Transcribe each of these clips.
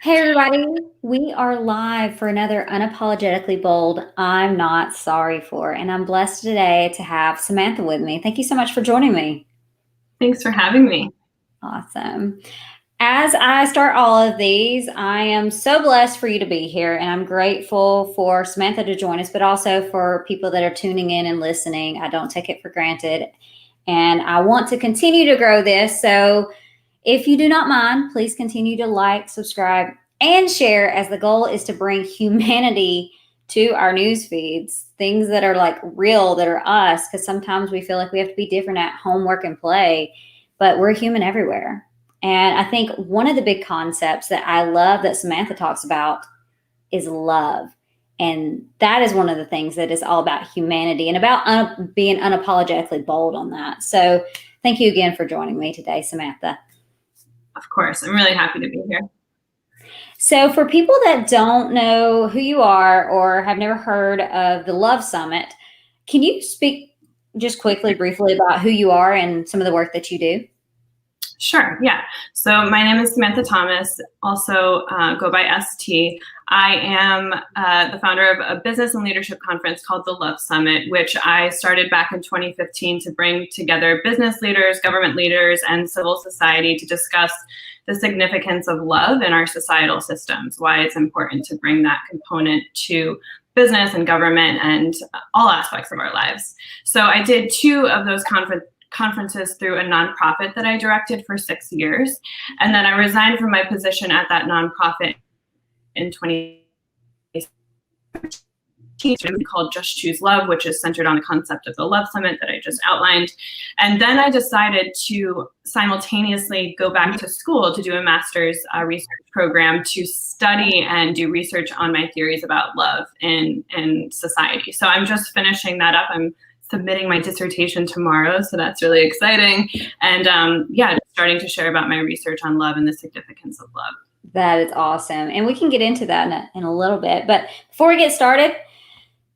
Hey everybody, we are live for another Unapologetically Bold I'm Not Sorry For, and I'm blessed today to have Samantha with me. Thank you so much for joining me. Thanks for having me. Awesome. As I start all of these, I am so blessed for you to be here, and I'm grateful for Samantha to join us, but also for people that are tuning in and listening. I don't take it for granted, and I want to continue to grow this. So if you do not mind, please continue to like, subscribe, and share, as the goal is to bring humanity to our news feeds, things that are like real, that are us, because sometimes we feel like we have to be different at home, work, and play, but we're human everywhere. And I think one of the big concepts that I love that Samantha talks about is love. And that is one of the things that is all about humanity and about being unapologetically bold on that. So thank you again for joining me today, Samantha. Of course, I'm really happy to be here. So, for people that don't know who you are or have never heard of the Love Summit, can you speak just quickly, briefly about who you are and some of the work that you do? Sure, yeah. So my name is Samantha Thomas, also go by ST. I am the founder of a business and leadership conference called the Love Summit, which I started back in 2015 to bring together business leaders, government leaders, and civil society to discuss the significance of love in our societal systems, why it's important to bring that component to business and government and all aspects of our lives. So I did two of those conferences through a nonprofit that I directed for 6 years. And then I resigned from my position at that nonprofit in 2017. It's really called Just Choose Love, which is centered on the concept of the Love Summit that I just outlined. And then I decided to simultaneously go back to school to do a master's research program to study and do research on my theories about love in society. So I'm just finishing that up. I'm submitting my dissertation tomorrow, so that's really exciting. And just starting to share about my research on love and the significance of love. That is awesome. And we can get into that in a little bit. But before we get started,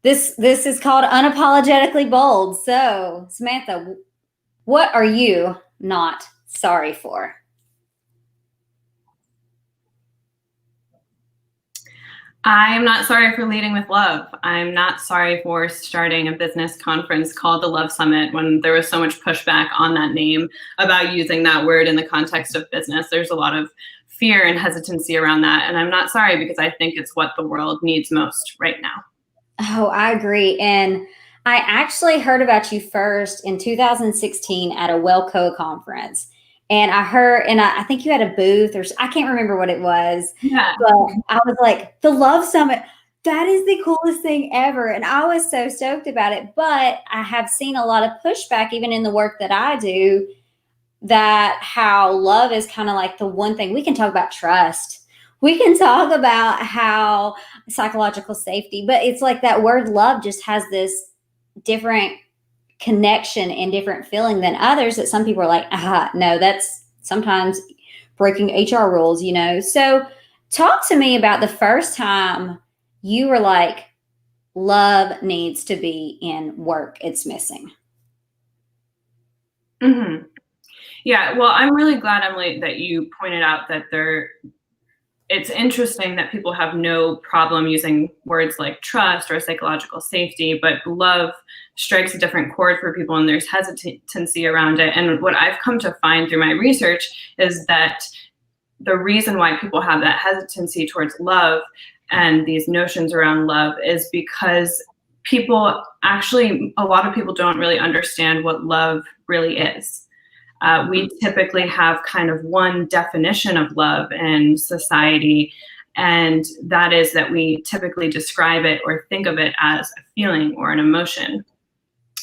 this is called Unapologetically Bold. So, Samantha, what are you not sorry for? I'm not sorry for leading with love. I'm not sorry for starting a business conference called the Love Summit when there was so much pushback on that name about using that word in the context of business. There's a lot of fear and hesitancy around that. And I'm not sorry because I think it's what the world needs most right now. Oh, I agree. And I actually heard about you first in 2016 at a Wellco conference. And I heard, and I think you had a booth, or I can't remember what it was. Yeah. But I was like, the Love Summit, that is the coolest thing ever. And I was so stoked about it. But I have seen a lot of pushback, even in the work that I do, that how love is kind of like the one thing we can talk about trust. We can talk about how psychological safety, but it's like that word love just has this different connection and different feeling than others, that some people are like, no, that's sometimes breaking HR rules, you know? So talk to me about the first time you were like, love needs to be in work, it's missing. Mm-hmm. Yeah, well, I'm really glad, Emily, that you pointed out that it's interesting that people have no problem using words like trust or psychological safety, but love strikes a different chord for people and there's hesitancy around it. And what I've come to find through my research is that the reason why people have that hesitancy towards love and these notions around love is because a lot of people don't really understand what love really is. We typically have kind of one definition of love in society, and that is that we typically describe it or think of it as a feeling or an emotion,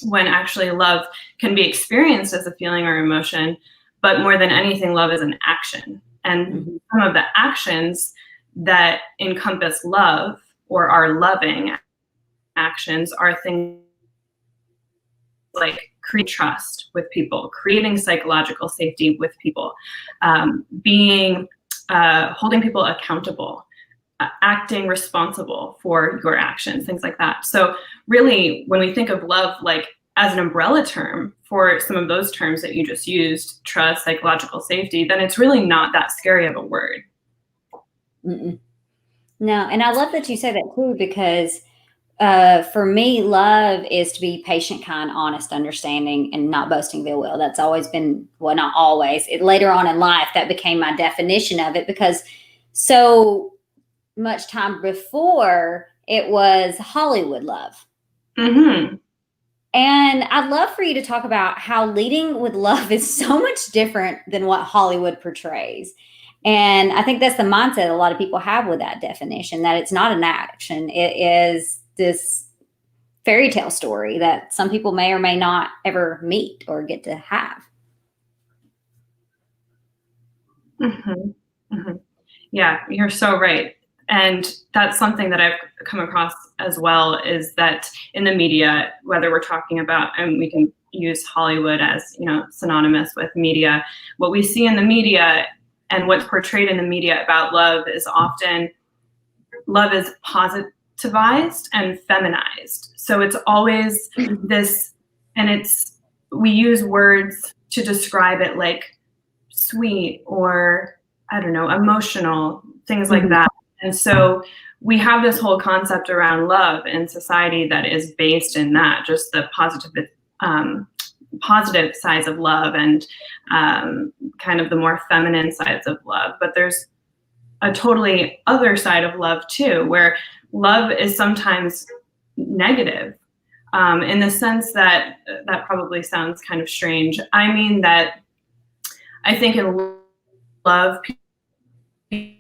when actually love can be experienced as a feeling or emotion, but more than anything, love is an action. And some of the actions that encompass love or are loving actions are things like create trust with people, creating psychological safety with people, holding people accountable, acting responsible for your actions, things like that. So really, when we think of love like as an umbrella term for some of those terms that you just used, trust, psychological safety, then it's really not that scary of a word. Mm-mm. No, and I love that you say that too, because for me, love is to be patient, kind, honest, understanding, and not boasting of ill will. That's always been, well, not always. Later on in life, that became my definition of it, because so much time before it was Hollywood love. Mm-hmm. And I'd love for you to talk about how leading with love is so much different than what Hollywood portrays. And I think that's the mindset a lot of people have with that definition, that it's not an action. It is this fairy tale story that some people may or may not ever meet or get to have. Mm-hmm. Mm-hmm. Yeah, you're so right. And that's something that I've come across as well, is that in the media, whether we're talking about, and we can use Hollywood as, synonymous with media, what we see in the media and what's portrayed in the media about love is often love is positivized and feminized. So it's always this, and we use words to describe it, like sweet or, I don't know, emotional, things like that. And so we have this whole concept around love in society that is based in that, just the positive sides of love, and kind of the more feminine sides of love. But there's a totally other side of love too, where love is sometimes negative, in the sense that probably sounds kind of strange. I mean that I think in love, people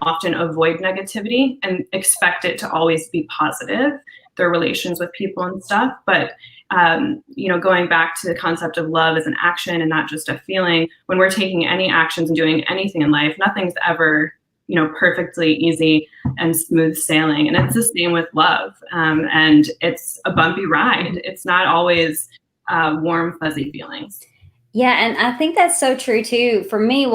often avoid negativity and expect it to always be positive, their relations with people and stuff. But going back to the concept of love as an action and not just a feeling, when we're taking any actions and doing anything in life, nothing's ever perfectly easy and smooth sailing. And it's the same with love. And it's a bumpy ride. It's not always warm, fuzzy feelings. Yeah, and I think that's so true too. For me,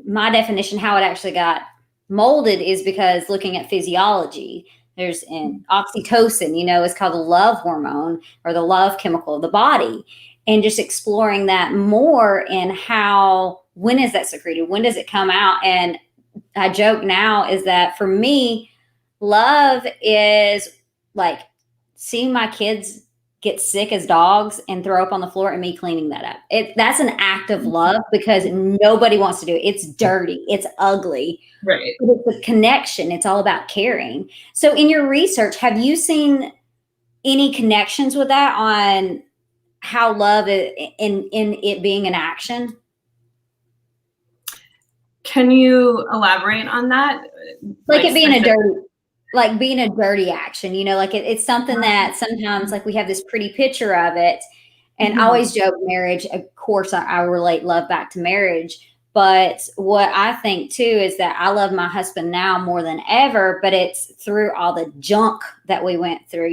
my definition, how it actually got molded, is because looking at physiology, there's an oxytocin, is called the love hormone or the love chemical of the body. And just exploring that more, in when is that secreted? When does it come out? And I joke now is that for me, love is like seeing my kids get sick as dogs and throw up on the floor and me cleaning that up. That's an act of love, because nobody wants to do it. It's dirty. It's ugly. Right. But it's a connection. It's all about caring. So in your research, have you seen any connections with that on how love is in it being an action? Can you elaborate on that? Like it being being a dirty action, it's something that sometimes, like, we have this pretty picture of it. And I always joke marriage, of course, I relate love back to marriage. But what I think too is that I love my husband now more than ever, but it's through all the junk that we went through,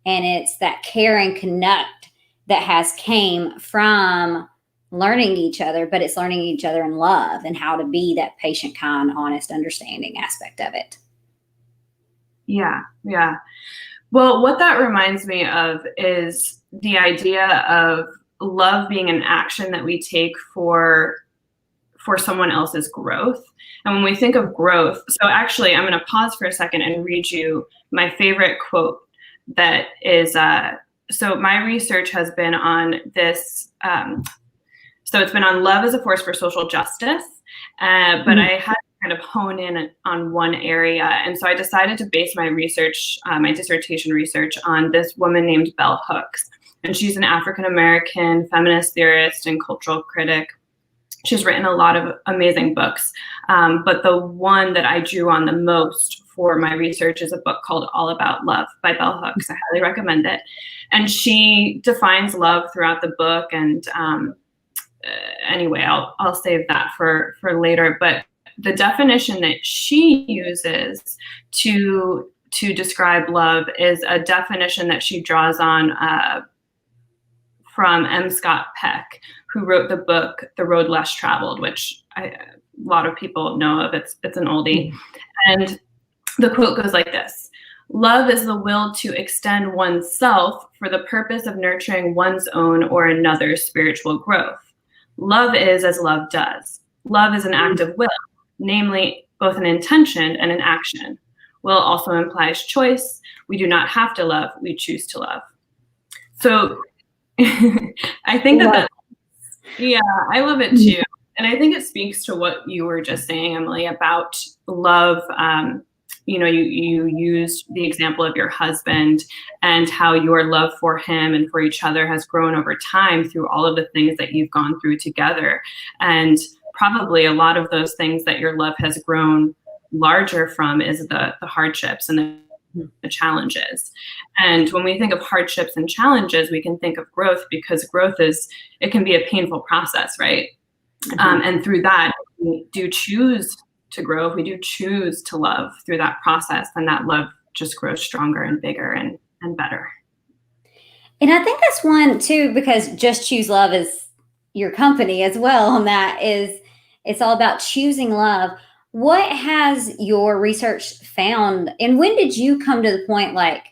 and it's that care and connect that has came from learning each other, but it's learning each other in love and how to be that patient, kind, honest, understanding aspect of it. Yeah. Yeah. Well, what that reminds me of is the idea of love being an action that we take for someone else's growth. And when we think of growth, so actually I'm going to pause for a second and read you my favorite quote that is, so my research has been on this, so it's been on love as a force for social justice, but I had to kind of hone in on one area. And so I decided to base my research, my dissertation research, on this woman named Bell Hooks. And she's an African-American feminist theorist and cultural critic. She's written a lot of amazing books, but the one that I drew on the most for my research is a book called All About Love by Bell Hooks. I highly recommend it. And she defines love throughout the book. And anyway, I'll save that for later. But the definition that she uses to describe love is a definition that she draws on from M. Scott Peck, who wrote the book The Road Less Traveled, which a lot of people know of. It's an oldie. And the quote goes like this: "Love is the will to extend oneself for the purpose of nurturing one's own or another's spiritual growth. Love is as love does. Love is an act of will. namely both an intention and an action. Will also implies choice. We do not have to love, we choose to love. So I think that yeah, I love it too. And I think it speaks to what you were just saying, Emily, about love. You know, you used the example of your husband and how your love for him and for each other has grown over time through all of the things that you've gone through together. And probably a lot of those things that your love has grown larger from is the hardships and the challenges. And when we think of hardships and challenges, we can think of growth, because growth it can be a painful process, right? And through that, we do choose to grow. If we do choose to love through that process, then that love just grows stronger and bigger and better. And I think that's one too, because Just Choose Love is your company as well. And that is, it's all about choosing love. What has your research found? And when did you come to the point, like,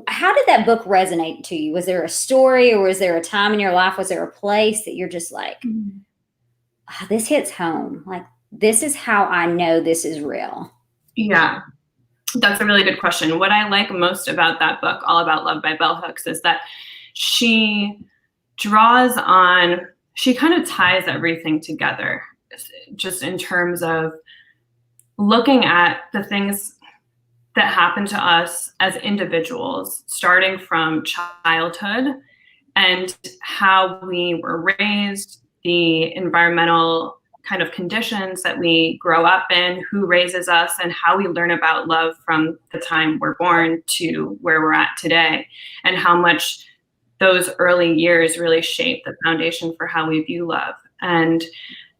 how did that book resonate to you? Was there a story, or was there a time in your life? Was there a place that you're just like, oh, this hits home? Like, this is how I know this is real. Yeah, that's a really good question. What I like most about that book, All About Love by Bell Hooks, is that she draws on, she kind of ties everything together, just in terms of looking at the things that happen to us as individuals, starting from childhood and how we were raised, the environmental kind of conditions that we grow up in, who raises us, and how we learn about love from the time we're born to where we're at today, and how much those early years really shape the foundation for how we view love. And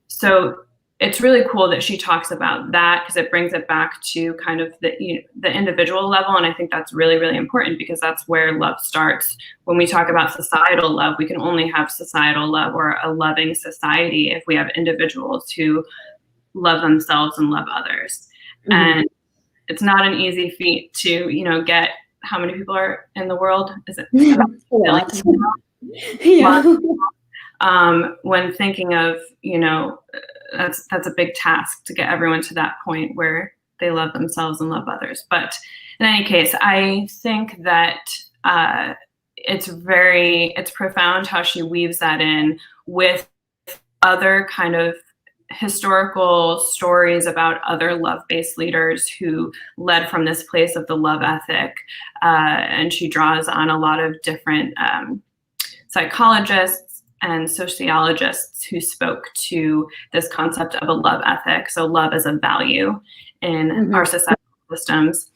so it's really cool that she talks about that, because it brings it back to kind of the individual level. And I think that's really, really important, because that's where love starts. When we talk about societal love, we can only have societal love or a loving society if we have individuals who love themselves and love others. And it's not an easy feat to, get, how many people are in the world? Is it about when thinking of, that's a big task to get everyone to that point where they love themselves and love others. But in any case, I think that it's profound how she weaves that in with other kind of historical stories about other love-based leaders who led from this place of the love ethic. And she draws on a lot of different psychologists and sociologists who spoke to this concept of a love ethic. So love as a value in our societal systems.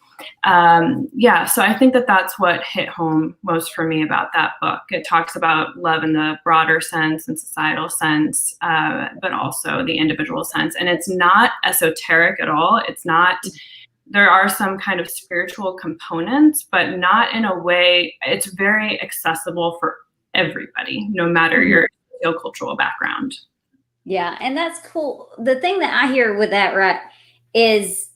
So I think that that's what hit home most for me about that book. It talks about love in the broader sense and societal sense, but also the individual sense. And it's not esoteric at all. It's not, there are some kind of spiritual components, but not in a way, it's very accessible for everybody, no matter your sociocultural background. Yeah, and that's cool. The thing that I hear with that, right, is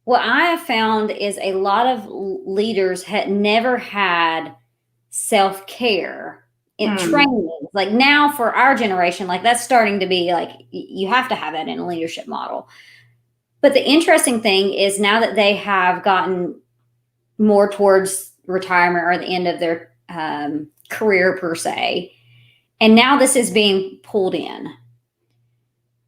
what I have found is a lot of leaders had never had self-care in training. Like now for our generation, like that's starting to be like, you have to have that in a leadership model. But the interesting thing is now that they have gotten more towards retirement or the end of their career per se, and now this is being pulled in.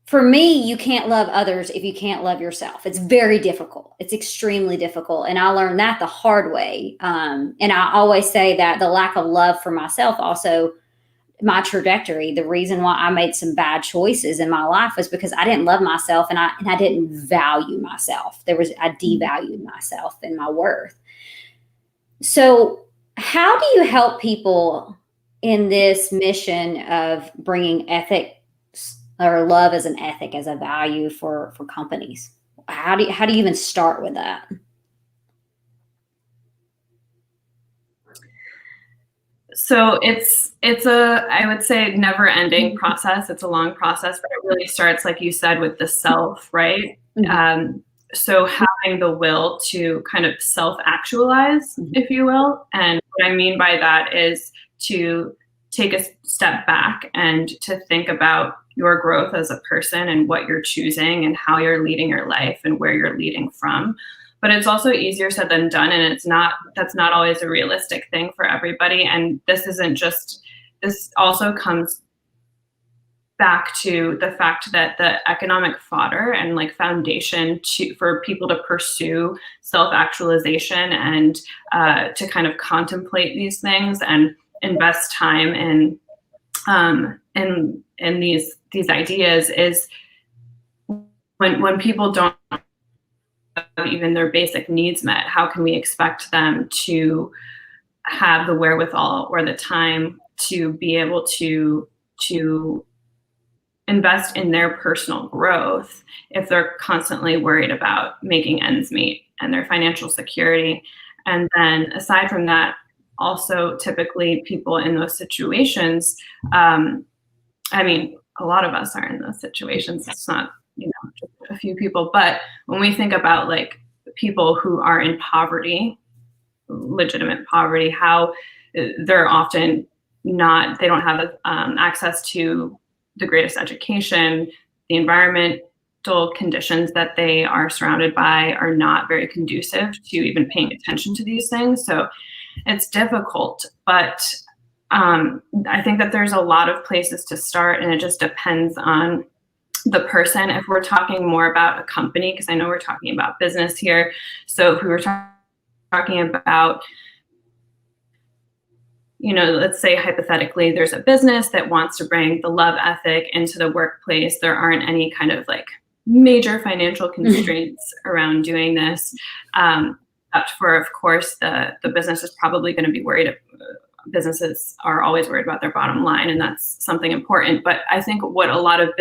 For me, you can't love others if you can't love yourself. It's very difficult. It's extremely difficult. And I learned that the hard way. And I always say that the lack of love for myself, also my trajectory, the reason why I made some bad choices in my life was because I didn't love myself and I didn't value myself. I devalued myself and my worth. So how do you help people in this mission of bringing ethics or love as an ethic, as a value for companies? How do you even start with that? So it's I would say never ending process. It's a long process, but it really starts, like you said, with the self, right? So having the will to kind of self-actualize, if you will. And what I mean by that is to take a step back and to think about your growth as a person and what you're choosing and how you're leading your life and where you're leading from. But it's also easier said than done, and that's not always a realistic thing for everybody. And this also comes back to the fact that the economic fodder and like foundation for people to pursue self-actualization and to kind of contemplate these things and invest time in these ideas is when people don't have even their basic needs met, how can we expect them to have the wherewithal or the time to be able to invest in their personal growth if they're constantly worried about making ends meet and their financial security? And then aside from that, also typically people in those situations, I mean, a lot of us are in those situations. It's not, just a few people, but when we think about like people who are in poverty, legitimate poverty, how they're often they don't have access to the greatest education, the environmental conditions that they are surrounded by are not very conducive to even paying attention to these things. So it's difficult, but I think that there's a lot of places to start, and it just depends on the person. If we're talking more about a company, because I know we're talking about business here. So if we were talking about, let's say hypothetically, there's a business that wants to bring the love ethic into the workplace. There aren't any kind of like major financial constraints around doing this. For, of course, the business is probably going to be worried. Businesses are always worried about their bottom line, and that's something important. But I think what a lot of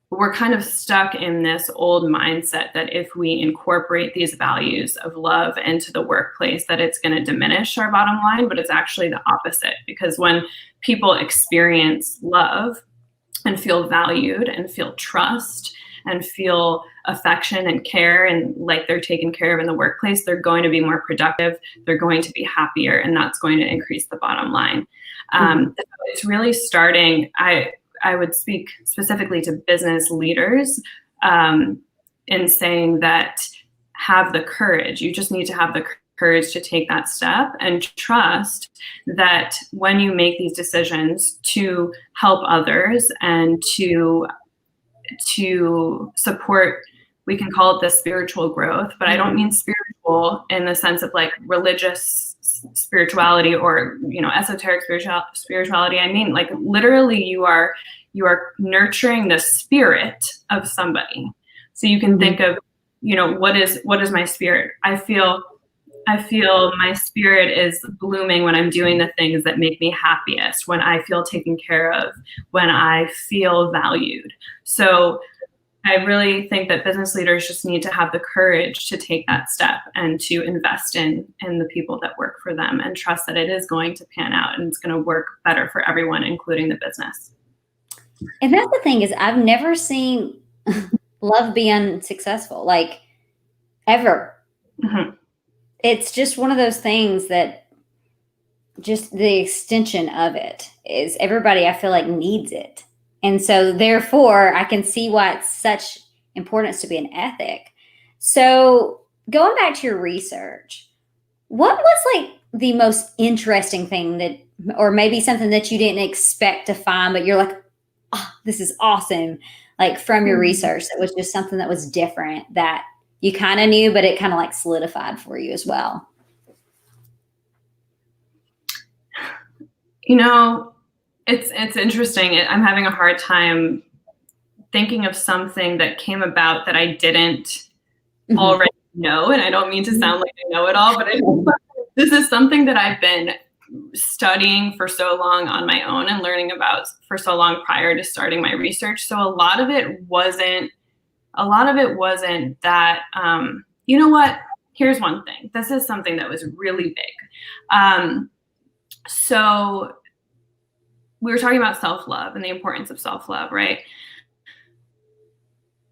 we're kind of stuck in this old mindset that if we incorporate these values of love into the workplace, that it's going to diminish our bottom line, but it's actually the opposite. Because when people experience love and feel valued and feel trust and feel affection and care and like they're taken care of in the workplace, they're going to be more productive, they're going to be happier, and that's going to increase the bottom line. It's really starting, I would speak specifically to business leaders in saying that have the courage. You just need to have the courage to take that step and trust that when you make these decisions to help others and to support, we can call it the spiritual growth, but I don't mean spiritual in the sense of like religious spirituality or, esoteric spirituality. I mean, like literally you are nurturing the spirit of somebody. So you can think of, what is my spirit? I feel my spirit is blooming when I'm doing the things that make me happiest, when I feel taken care of, when I feel valued. So I really think that business leaders just need to have the courage to take that step and to invest in the people that work for them and trust that it is going to pan out and it's going to work better for everyone, including the business. And that's the thing is I've never seen love be unsuccessful, like ever. Mm-hmm. It's just one of those things that just the extension of it is everybody, I feel like, needs it. And so therefore I can see why it's such importance to be an ethic. So going back to your research, what was like the most interesting thing that, or maybe something that you didn't expect to find, but you're like, oh, this is awesome. Like from your research, that was just something that was different that you kind of knew, but it kind of like solidified for you as well. It's interesting. I'm having a hard time thinking of something that came about that I didn't already know. And I don't mean to sound like I know it all, but this is something that I've been studying for so long on my own and learning about for so long prior to starting my research. So a lot of it wasn't that, you know what, here's one thing. This is something that was really big. So we were talking about self-love and the importance of self-love, right?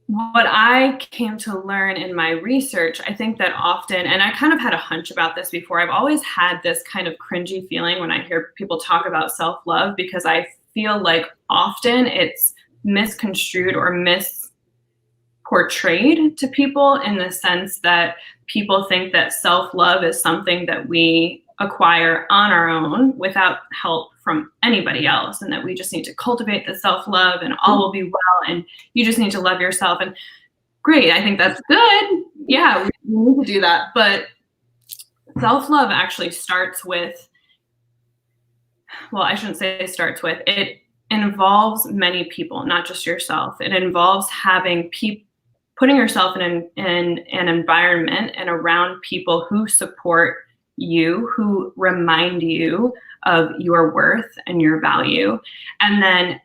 what I came to learn in my research, I think that often, and I kind of had a hunch about this before, I've always had this kind of cringy feeling when I hear people talk about self-love, because I feel like often it's misconstrued or misportrayed to people, in the sense that people think that self-love is something that we acquire on our own without help from anybody else, and that we just need to cultivate the self-love and all will be well, and you just need to love yourself. And great, I think that's good. Yeah, we need to do that. But self-love actually starts with, well, I shouldn't say starts with, it involves many people, not just yourself. It involves having putting yourself in an environment and around people who support you, who remind you of your worth and your value. And then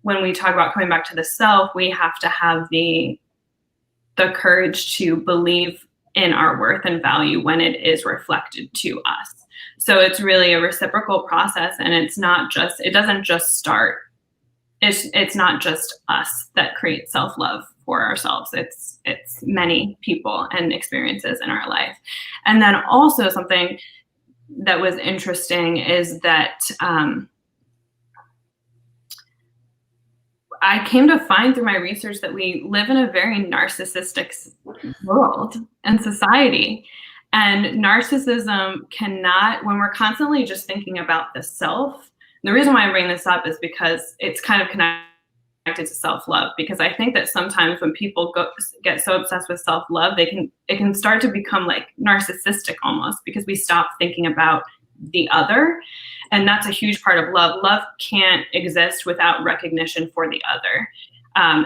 when we talk about coming back to the self, we have to have the courage to believe in our worth and value when it is reflected to us. So it's really a reciprocal process, and it doesn't just start. It's not just us that create self-love for ourselves. It's many people and experiences in our life. And then also something that was interesting is that I came to find through my research that we live in a very narcissistic world and society. And narcissism cannot, when we're constantly just thinking about the self, the reason why I bring this up is because it's kind of connected to self-love, because I think that sometimes when people get so obsessed with self-love, it can start to become like narcissistic almost, because we stop thinking about the other. And that's a huge part of love. Love can't exist without recognition for the other.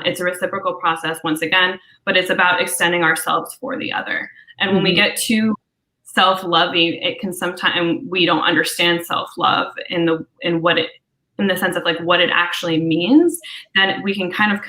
It's a reciprocal process once again, but it's about extending ourselves for the other. And when we get too self-loving, it can sometimes, we don't understand self-love in the sense of like what it actually means, then we can kind of,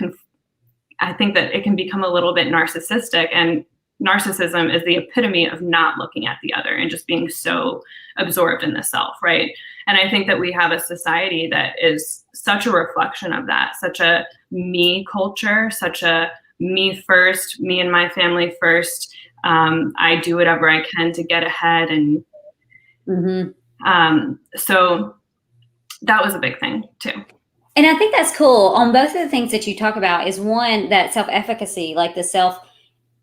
I think that it can become a little bit narcissistic, and narcissism is the epitome of not looking at the other and just being so absorbed in the self, right? And I think that we have a society that is such a reflection of that, such a me culture, such a me first, me and my family first. I do whatever I can to get ahead. And so that was a big thing too. And I think that's cool. On both of the things that you talk about is one, that self-efficacy, like the self,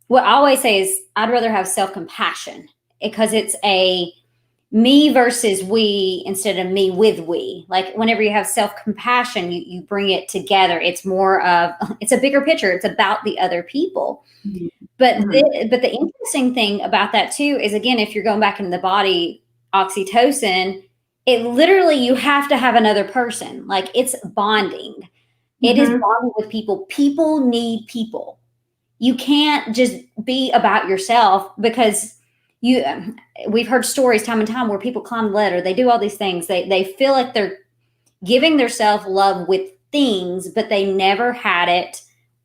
what I always say is I'd rather have self-compassion, because it's a me versus we instead of me with we. Like whenever you have self-compassion, you bring it together. It's more of, it's a bigger picture. It's about the other people. But the interesting thing about that too is, again, if you're going back into the body, oxytocin, it literally, you have to have another person. Like it's bonding. It is bonding with people. People need people. You can't just be about yourself, because we've heard stories time and time where people climb the ladder, they do all these things. They feel like they're giving their self-love with things, but they never had it,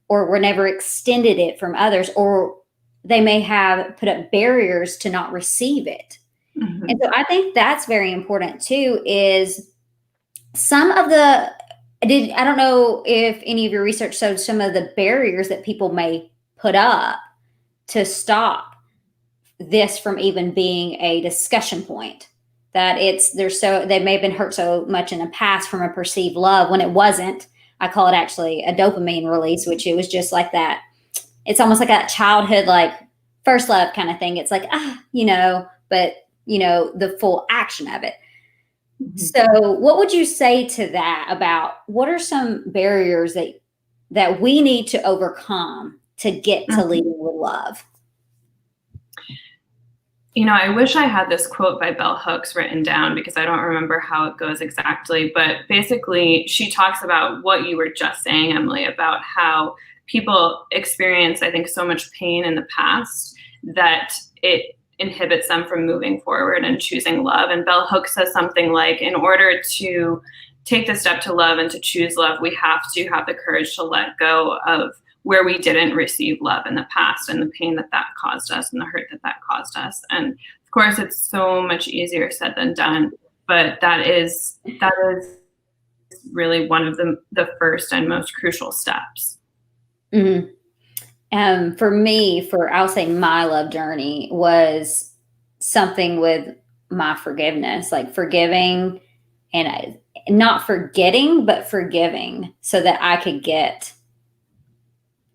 or were never extended it from others, or they may have put up barriers to not receive it. And so I think that's very important too, is some of I don't know if any of your research showed some of the barriers that people may put up to stop this from even being a discussion point, that they may have been hurt so much in the past from a perceived love when it wasn't. I call it actually a dopamine release, which it was just like that. It's almost like that childhood, like first love kind of thing. It's like, but the full action of it. So what would you say to that about what are some barriers that we need to overcome to get to leading with love? I wish I had this quote by Bell Hooks written down, because I don't remember how it goes exactly, but basically she talks about what you were just saying, Emily, about how people experience, I think, so much pain in the past that it inhibits them from moving forward and choosing love. And Bell Hooks says something like, in order to take the step to love and to choose love, we have to have the courage to let go of where we didn't receive love in the past, and the pain that caused us, and the hurt that caused us. And of course, it's so much easier said than done, but that is really one of the first and most crucial steps. For me, I'll say my love journey was something with my forgiveness, like forgiving and not forgetting, but forgiving so that I could get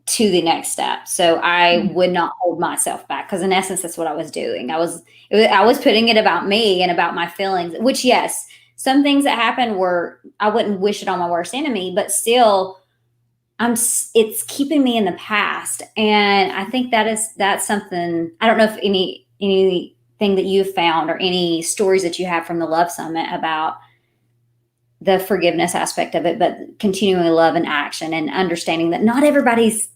to the next step. So I would not hold myself back, because in essence, that's what I was doing. I was putting it about me and about my feelings, which, yes, some things that happened were, I wouldn't wish it on my worst enemy, but still it's keeping me in the past. And I think that's something, I don't know if anything that you've found or any stories that you have from the Love Summit about the forgiveness aspect of it, but continuing love and action and understanding that not everybody's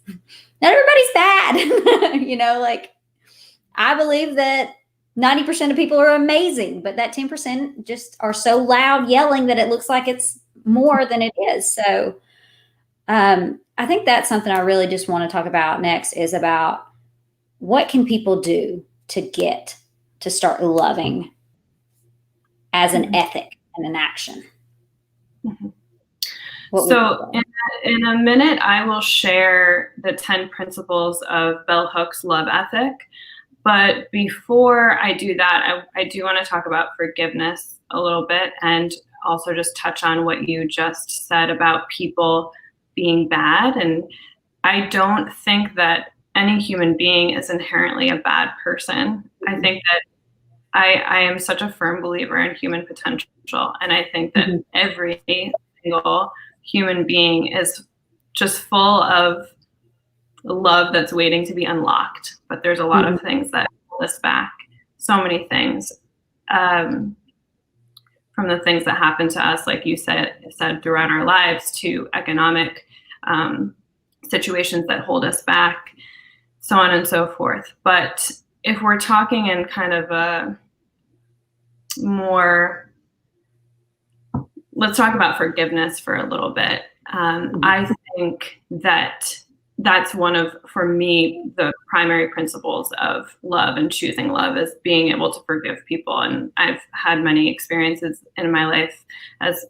bad. Like, I believe that 90% of people are amazing, but that 10% just are so loud yelling that it looks like it's more than it is. So I think that's something I really just want to talk about next, is about what can people do to start loving as an ethic and an action. Mm-hmm. So in a minute, I will share the 10 principles of Bell Hook's love ethic. But before I do that, I do want to talk about forgiveness a little bit, and also just touch on what you just said about people being bad. And I don't think that any human being is inherently a bad person. I think that I am such a firm believer in human potential. And I think that every single human being is just full of love that's waiting to be unlocked. But there's a lot of things that hold us back. So many things. From the things that happen to us, like you said throughout our lives, to economic situations that hold us back, so on and so forth. But if we're talking in kind of a more, let's talk about forgiveness for a little bit. I think that that's one of, for me, the primary principles of love and choosing love, is being able to forgive people. And I've had many experiences in my life, as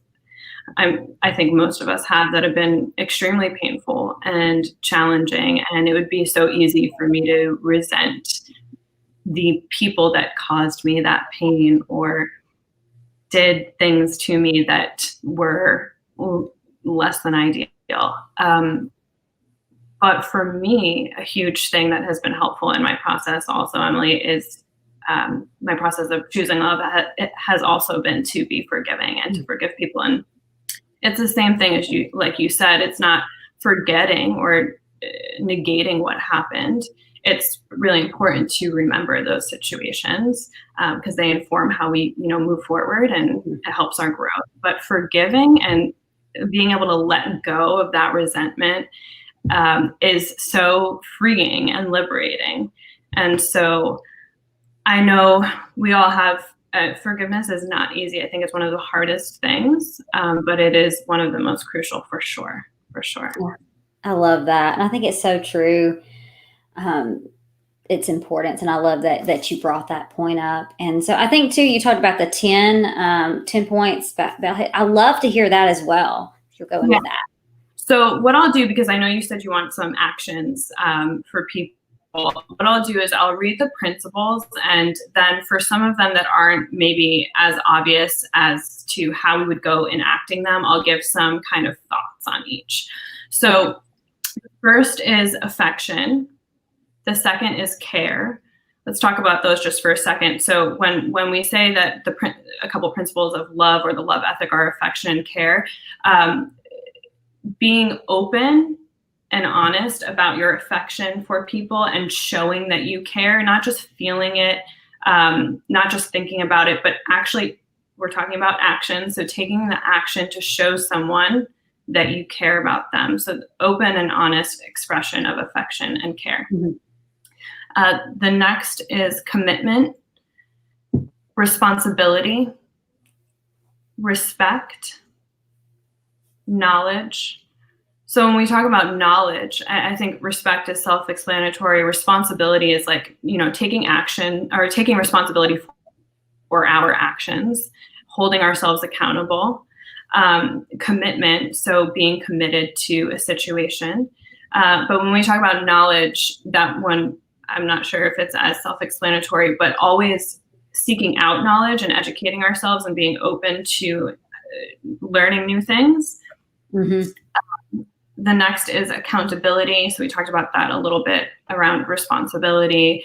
I think most of us have, that have been extremely painful and challenging. And it would be so easy for me to resent the people that caused me that pain or did things to me that were less than ideal. But for me, a huge thing that has been helpful in my process also, Emily, is my process of choosing love. It has also been to be forgiving and to forgive people. And it's the same thing as like you said, it's not forgetting or negating what happened. It's really important to remember those situations because they inform how we, move forward, and it helps our growth. But forgiving and being able to let go of that resentment is so freeing and liberating. And so I know we all have, forgiveness is not easy. I think it's one of the hardest things, but it is one of the most crucial for sure. I love that. And I think it's so true. Its importance. And I love that you brought that point up. And so I think too, you talked about the 10 points. I love to hear that as well. You'll go into that. So what I'll do, because I know you said you want some actions for people, what I'll do is I'll read the principles, and then for some of them that aren't maybe as obvious as to how we would go enacting them, I'll give some kind of thoughts on each. So first is affection. The second is care. Let's talk about those just for a second. So when we say that a couple principles of love or the love ethic are affection and care, being open and honest about your affection for people and showing that you care, not just feeling it, not just thinking about it, but actually we're talking about action. So taking the action to show someone that you care about them. So open and honest expression of affection and care. The next is commitment, responsibility, respect, knowledge. So when we talk about knowledge, I think respect is self-explanatory. Responsibility is like, taking action or taking responsibility for our actions, holding ourselves accountable. Commitment, so being committed to a situation. But when we talk about knowledge, that one, I'm not sure if it's as self-explanatory, but always seeking out knowledge and educating ourselves and being open to learning new things. Mm-hmm. The next is accountability. So we talked about that a little bit around responsibility,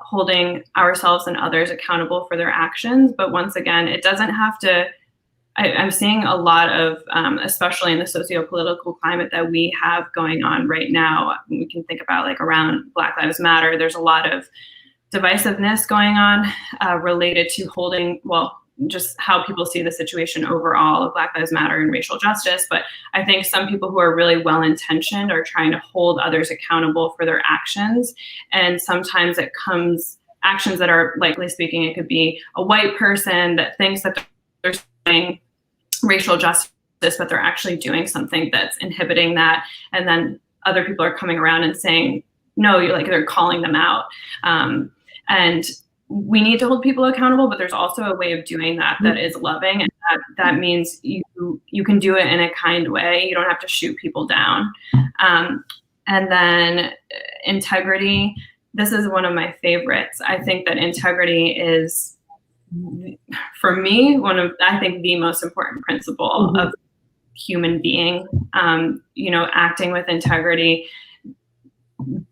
holding ourselves and others accountable for their actions. But once again, it doesn't have to, I'm seeing a lot of, especially in the socio-political climate that we have going on right now, we can think about like around Black Lives Matter, there's a lot of divisiveness going on related to holding, well, just how people see the situation overall of Black Lives Matter and racial justice. But I think some people who are really well-intentioned are trying to hold others accountable for their actions. And sometimes it comes, actions that are, likely speaking, it could be a white person that thinks that they're doing racial justice, but they're actually doing something that's inhibiting that. And then other people are coming around and saying, no, you're like, they're calling them out. And we need to hold people accountable, but there's also a way of doing that that is loving, and that means you can do it in a kind way. You don't have to shoot people down. And then integrity. This is one of my favorites. I think that integrity is, for me, I think the most important principle of human being. Acting with integrity,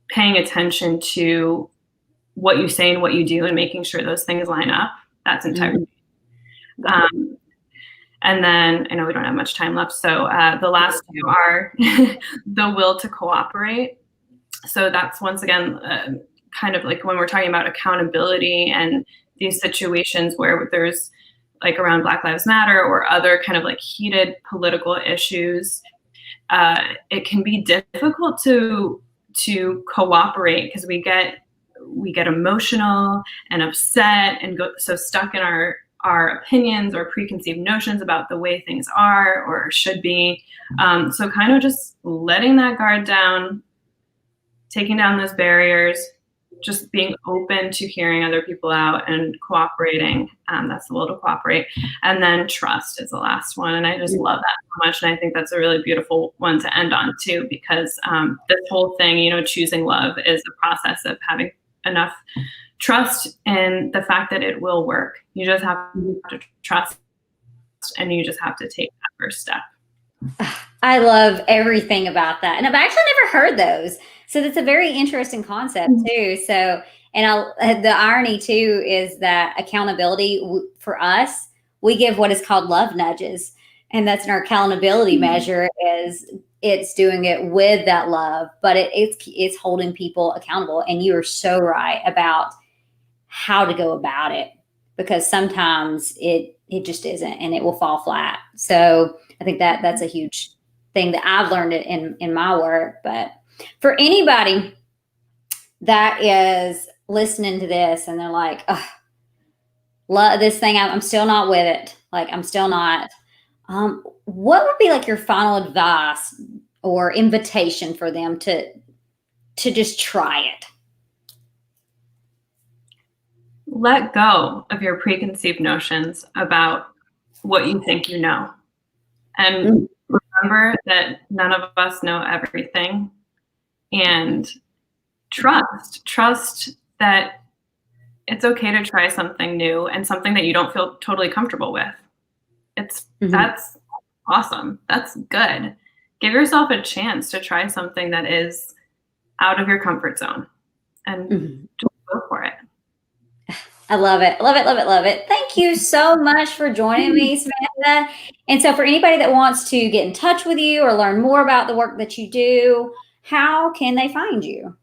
paying attention to what you say and what you do and making sure those things line up. That's integrity. Mm-hmm. And then I know we don't have much time left. So the last two are the will to cooperate. So that's, once again, kind of like when we're talking about accountability and these situations where there's like around Black Lives Matter or other kind of like heated political issues, it can be difficult to cooperate because we get emotional and upset and go so stuck in our opinions or preconceived notions about the way things are or should be. So kind of just letting that guard down, taking down those barriers, just being open to hearing other people out and cooperating. That's the will to cooperate. And then trust is the last one. And I just love that so much. And I think that's a really beautiful one to end on too, because this whole thing, choosing love is the process of having enough trust in the fact that it will work. You just have to trust, and you just have to take that first step. I love everything about that. And I've actually never heard those. So that's a very interesting concept too. So, and the irony too is that accountability for us, we give what is called love nudges. And that's in our accountability measure, is it's doing it with that love, but it's holding people accountable. And you are so right about how to go about it, because sometimes it just isn't, and it will fall flat. So I think that's a huge thing that I've learned in my work. But for anybody that is listening to this and they're like, oh, love this thing, I'm still not with it. Like, I'm still not. What would be like your final advice or invitation for them to just try it? Let go of your preconceived notions about what you think you know. And remember that none of us know everything. And trust that it's okay to try something new and something that you don't feel totally comfortable with. That's awesome. That's good. Give yourself a chance to try something that is out of your comfort zone, and just go for it. I love it. Love it. Love it. Love it. Thank you so much for joining me, Samantha. And so for anybody that wants to get in touch with you or learn more about the work that you do, how can they find you?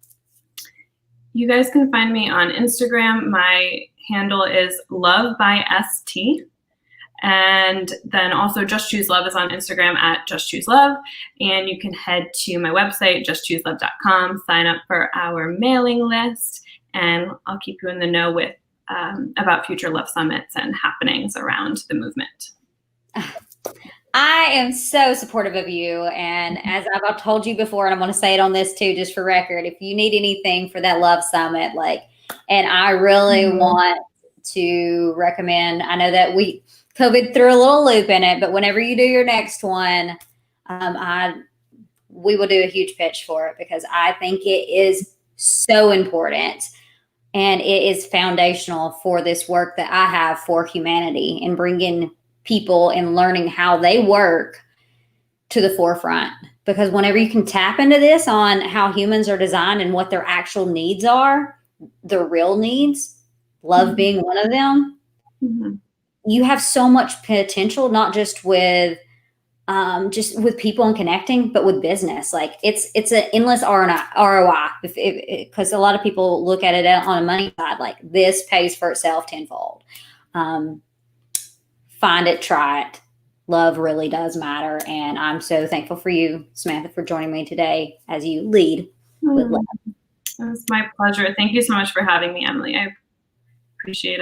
You guys can find me on Instagram. My handle is Love by ST. And then also Just Choose Love is on Instagram at Just Choose Love. And you can head to my website, justchooselove.com, sign up for our mailing list, and I'll keep you in the know with about future Love Summits and happenings around the movement. I am so supportive of you. And as I've told you before, and I'm going to say it on this too, just for record, if you need anything for that Love Summit, and I really want to recommend, I know that COVID threw a little loop in it, but whenever you do your next one, I we will do a huge pitch for it because I think it is so important and it is foundational for this work that I have for humanity and bringing people and learning how they work to the forefront. Because whenever you can tap into this on how humans are designed and what their actual needs are, their real needs, love being one of them, you have so much potential, not just with people and connecting, but with business. Like it's an endless ROI because a lot of people look at it on a money side, like this pays for itself tenfold. Find it, try it. Love really does matter. And I'm so thankful for you, Samantha, for joining me today as you lead with love. It was my pleasure. Thank you so much for having me, Emily. I appreciate it.